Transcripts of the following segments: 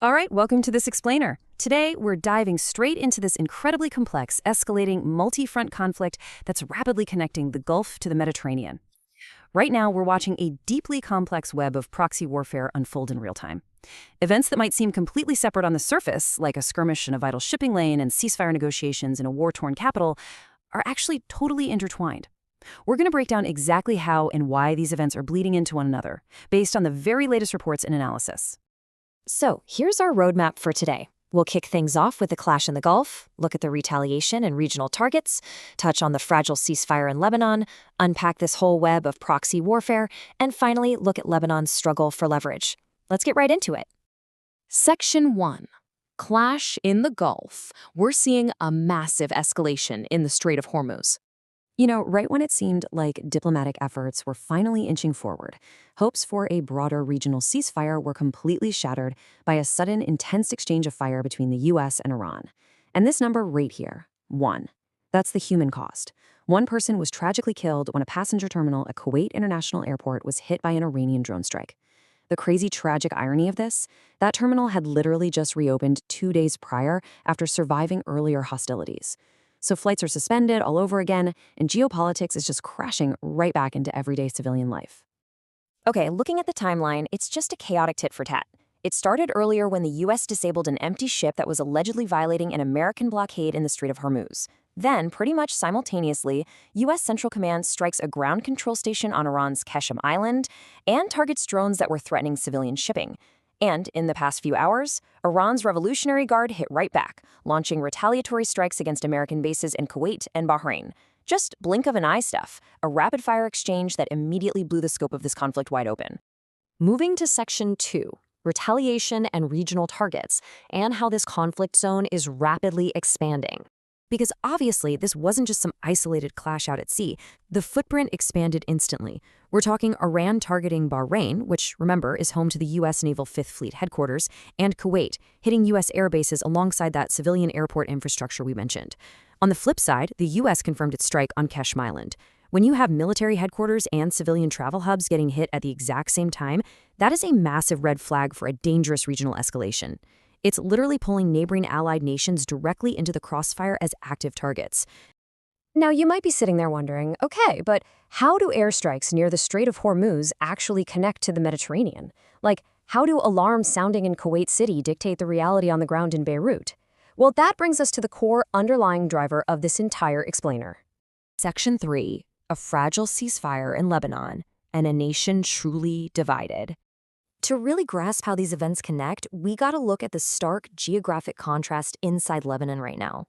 All right, welcome to This Explainer. Today, we're diving straight into this incredibly complex, escalating, multi-front conflict that's rapidly connecting the Gulf to the Mediterranean. Right now, we're watching a deeply complex web of proxy warfare unfold in real time. Events that might seem completely separate on the surface, like a skirmish in a vital shipping lane and ceasefire negotiations in a war-torn capital, are actually totally intertwined. We're going to break down exactly how and why these events are bleeding into one another, based on the very latest reports and analysis. So here's our roadmap for today. We'll kick things off with the clash in the Gulf, look at the retaliation and regional targets, touch on the fragile ceasefire in Lebanon, unpack this whole web of proxy warfare, and finally look at Lebanon's struggle for leverage. Let's get right into it. Section 1. Clash in the Gulf. We're seeing a massive escalation in the Strait of Hormuz. You know, right when it seemed like diplomatic efforts were finally inching forward, hopes for a broader regional ceasefire were completely shattered by a sudden intense exchange of fire between the U.S. and Iran. And this number right here, 1. That's the human cost. One person was tragically killed when a passenger terminal at Kuwait International Airport was hit by an Iranian drone strike. The crazy, tragic irony of this, that terminal had literally just reopened 2 days prior after surviving earlier hostilities. So flights are suspended all over again, and geopolitics is just crashing right back into everyday civilian life. Okay, looking at the timeline, it's just a chaotic tit for tat. It started earlier when the U.S. disabled an empty ship that was allegedly violating an American blockade in the Strait of Hormuz. Then, pretty much simultaneously, U.S. Central Command strikes a ground control station on Iran's Qeshm Island and targets drones that were threatening civilian shipping. And in the past few hours, Iran's Revolutionary Guard hit right back, launching retaliatory strikes against American bases in Kuwait and Bahrain. Just blink of an eye stuff, a rapid-fire exchange that immediately blew the scope of this conflict wide open. Moving to Section 2, retaliation and regional targets, and how this conflict zone is rapidly expanding. Because obviously, this wasn't just some isolated clash out at sea. The footprint expanded instantly. We're talking Iran targeting Bahrain, which, remember, is home to the U.S. Naval Fifth Fleet headquarters, and Kuwait, hitting U.S. air bases alongside that civilian airport infrastructure we mentioned. On the flip side, the U.S. confirmed its strike on Qeshm Island. When you have military headquarters and civilian travel hubs getting hit at the exact same time, that is a massive red flag for a dangerous regional escalation. It's literally pulling neighboring allied nations directly into the crossfire as active targets. Now, you might be sitting there wondering, okay, but how do airstrikes near the Strait of Hormuz actually connect to the Mediterranean? Like, how do alarms sounding in Kuwait City dictate the reality on the ground in Beirut? Well, that brings us to the core underlying driver of this entire explainer. Section 3, a fragile ceasefire in Lebanon, and a nation truly divided. To really grasp how these events connect, we gotta look at the stark geographic contrast inside Lebanon right now.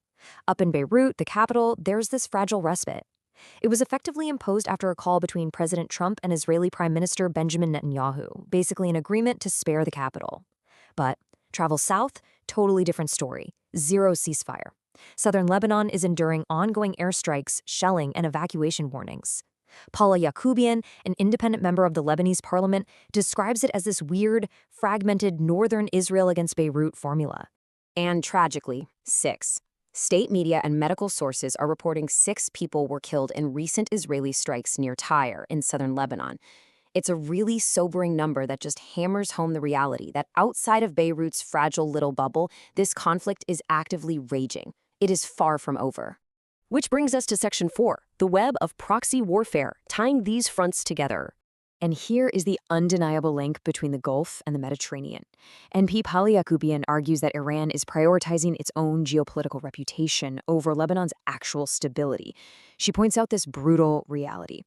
Up in Beirut, the capital, there's this fragile respite. It was effectively imposed after a call between President Trump and Israeli Prime Minister Benjamin Netanyahu, basically an agreement to spare the capital. But travel south, totally different story. Zero ceasefire. Southern Lebanon is enduring ongoing airstrikes, shelling, and evacuation warnings. Paula Yacoubian, an independent member of the Lebanese parliament, describes it as this weird, fragmented northern Israel against Beirut formula. And tragically, 6. State media and medical sources are reporting 6 people were killed in recent Israeli strikes near Tyre in southern Lebanon. It's a really sobering number that just hammers home the reality that outside of Beirut's fragile little bubble, this conflict is actively raging. It is far from over. Which brings us to Section 4, the web of proxy warfare, tying these fronts together. And here is the undeniable link between the Gulf and the Mediterranean. NP Paula Yacoubian argues that Iran is prioritizing its own geopolitical reputation over Lebanon's actual stability. She points out this brutal reality.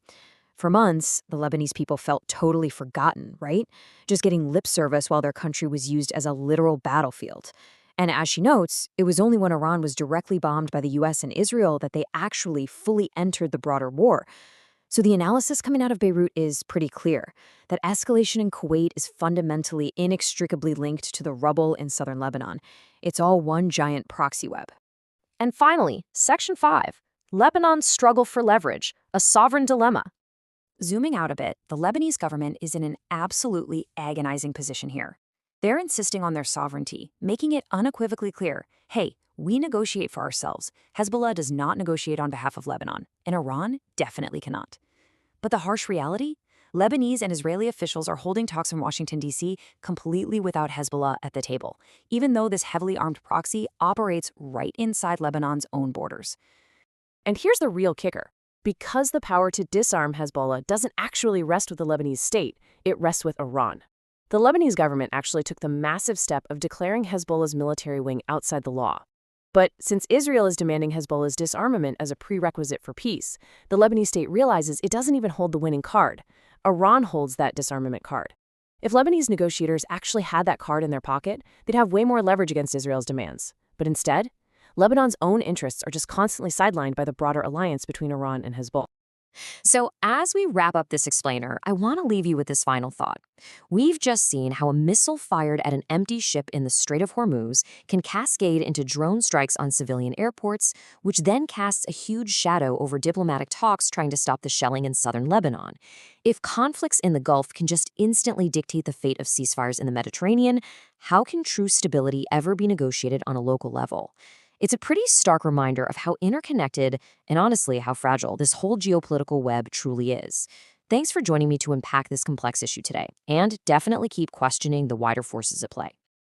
For months, the Lebanese people felt totally forgotten, right? Just getting lip service while their country was used as a literal battlefield. And as she notes, it was only when Iran was directly bombed by the U.S. and Israel that they actually fully entered the broader war. So the analysis coming out of Beirut is pretty clear, that escalation in Kuwait is fundamentally inextricably linked to the rubble in southern Lebanon. It's all one giant proxy web. And finally, Section 5. Lebanon's struggle for leverage, a sovereign dilemma. Zooming out a bit, the Lebanese government is in an absolutely agonizing position here. They're insisting on their sovereignty, making it unequivocally clear, hey, we negotiate for ourselves. Hezbollah does not negotiate on behalf of Lebanon, and Iran definitely cannot. But the harsh reality? Lebanese and Israeli officials are holding talks in Washington, D.C., completely without Hezbollah at the table, even though this heavily armed proxy operates right inside Lebanon's own borders. And here's the real kicker. Because the power to disarm Hezbollah doesn't actually rest with the Lebanese state, it rests with Iran. The Lebanese government actually took the massive step of declaring Hezbollah's military wing outside the law. But since Israel is demanding Hezbollah's disarmament as a prerequisite for peace, the Lebanese state realizes it doesn't even hold the winning card. Iran holds that disarmament card. If Lebanese negotiators actually had that card in their pocket, they'd have way more leverage against Israel's demands. But instead, Lebanon's own interests are just constantly sidelined by the broader alliance between Iran and Hezbollah. So, as we wrap up this explainer, I want to leave you with this final thought. We've just seen how a missile fired at an empty ship in the Strait of Hormuz can cascade into drone strikes on civilian airports, which then casts a huge shadow over diplomatic talks trying to stop the shelling in southern Lebanon. If conflicts in the Gulf can just instantly dictate the fate of ceasefires in the Mediterranean, how can true stability ever be negotiated on a local level? It's a pretty stark reminder of how interconnected and honestly how fragile this whole geopolitical web truly is. Thanks for joining me to unpack this complex issue today, and definitely keep questioning the wider forces at play.